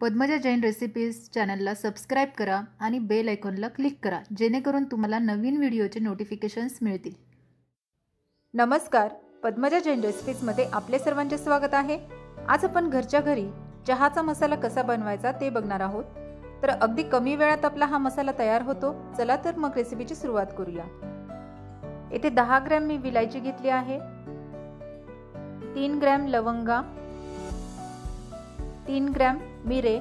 Padmaja Jain recipes चॅनलला subscribe करा आणि बेल आयकॉनला क्लिक करा जेणेकरून तुम्हाला नवीन व्हिडिओचे नोटिफिकेशन्स मिळतील। नमस्कार, पद्मजा जैन रेसिपीजमध्ये आपले सर्वांचे स्वागत आहे। आज आपण घरच्या घरी चहाचा मसाला कसा बनवायचा ते बघणार आहोत। तर अगदी कमी वेळात आपला हा मसाला तयार होतो। चला तर मग रेसिपीची सुरुवात करूया। येथे 10 ग्रॅम मी विलायची घेतली आहे, 3 ग्रॅम लवंगा, 3 ग्रॅम मिरे,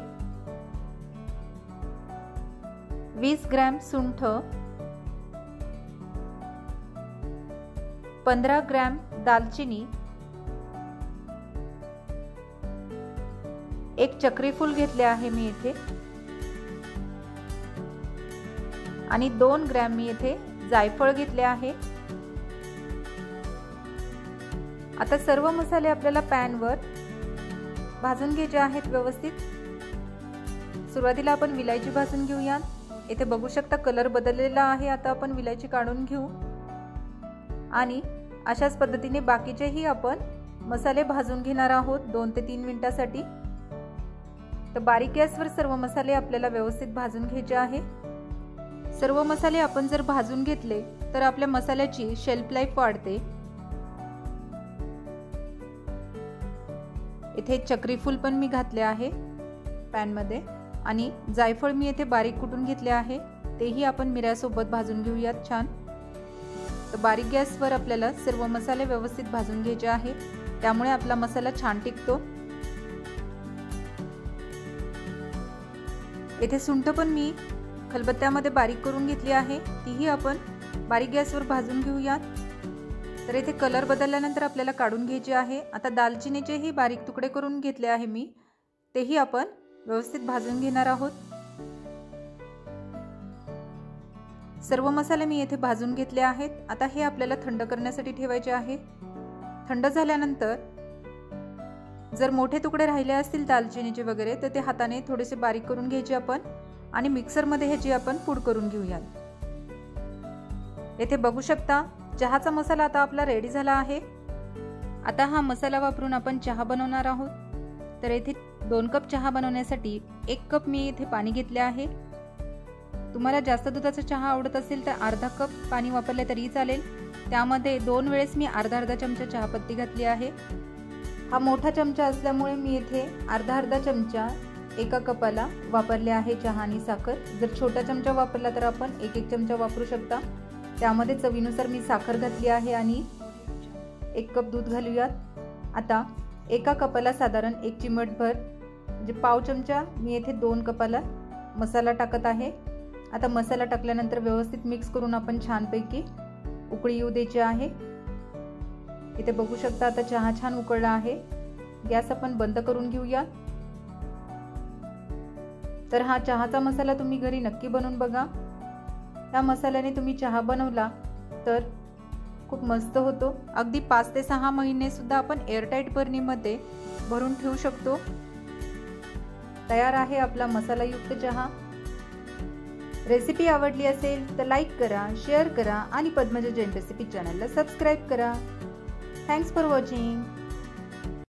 20 ग्रॅम सुंठ, 15 ग्रॅम दालचिनी, एक चक्री फूल घेतले आहे मी येथे आणि 2 ग्रॅम मी येथे जायफळ घेतले आहे। आता सर्व मसाले आपल्याला पॅन वर भाजून घ्यायचे आहेत व्यवस्थित। सुरुवातीला आपण विलायची भाजून घेऊया। इथे बघू शकता कलर बदललेला आहे। आता आपण विलायची काढून घेऊ आणि अशाच पद्धतीने बाकीचेही आपण मसाले भाजून घेणार आहोत 2 ते 3 मिनिटांसाठी। तर बारीक गॅसवर सर्व मसाले आपल्याला व्यवस्थित भाजून घ्यायचे आहे। सर्व मसाले आपण जर भाजून घेतले तर आपल्या मसाल्याची शेल्फ लाईफ वाढते। इथे चक्री फूल पण मी घातले आहे पॅन मध्ये आणि जायफळ मी येथे बारीक कुटून घेतले आहे, तेही आपण मिऱ्यासोबत भाजून घेऊयात छान। तर बारीक गॅसवर आपल्याला सर्व मसाले व्यवस्थित भाजून घ्यायचे आहे, त्यामुळे आपला मसाला छान टिकतो। येथे सुंठ पण मी खलबत्त्यामध्ये बारीक करून घेतली आहे, तीही आपण बारीक गॅसवर भाजून घेऊयात। तर इथे कलर बदलल्यानंतर आपल्याला काढून घ्यायचे आहे। आता दालचिनीचेही बारीक तुकडे करून घेतले आहे मी, तेही आपण व्यवस्थित भाजून घेणार आहोत। सर्व मसाले मी येथे भाजून घेतले आहेत। आता हे आपल्याला थंड करण्यासाठी ठेवायचे आहे। थंड झाल्यानंतर जर मोठे तुकडे राहिले असतील दालचिनीचे वगैरे तर ते हाताने थोडेसे बारीक करून घ्यायचे आपण आणि मिक्सर मध्ये ह्याची आपण पूड करून घेऊयात। येथे बघू शकता चहाचा मसाला आता आपला रेडी झाला आहे। आता हा मसाला वापरून आपण चहा बनवणार आहोत। तर येथे 2 कप चहा बनवण्यासाठी 1 कप मी इथे पाणी घेतले आहे। तुम्हाला जास्त दुधाचा चहा आवडत असेल तर अर्धा कप पाणी वापरले तरी चालेल। त्यामध्ये 2 वेळेस मी अर्धा चमचा चहापत्ती घातली आहे। हा मोठा चमचा असल्यामुळे मी इथे अर्धा चमचा एका कपाला वापरले आहे चहा आणि साखर। जर छोटा चमचा वापरला तर आपण 1 चमचा वापरू शकता। त्यामध्ये चवीनुसार मी साखर घातली आहे आणि 1 कप दूध घालूयात। आता एका कपाला साधारण 1 चिमटभर म्हणजे पाव चमचा मी येथे 2 कपाला मसाला टाकत आहे। आता मसाला टाकल्यानंतर व्यवस्थित मिक्स करून आपण छानपैकी उकळी येऊ द्यायची आहे। इथे बघू शकता आता चहा छान उकळला आहे। गॅस आपण बंद करून घेऊया। तर हा चहाचा मसाला तुम्ही घरी नक्की बनवून बघा। या मसाल्याने तुम्ही चहा बनवला तर खूप मस्त होतो। अगदी 5 ते 6 महिने सुद्धा आपण एअरटाइट बरणीमध्ये भरून ठेवू शकतो। तयार आहे आपला मसालायुक्त चहा। रेसिपी आवडली असेल तर लाईक करा, शेअर करा आणि पद्मजा जैन रेसिपी चॅनलला सबस्क्राइब करा। Thanks for watching.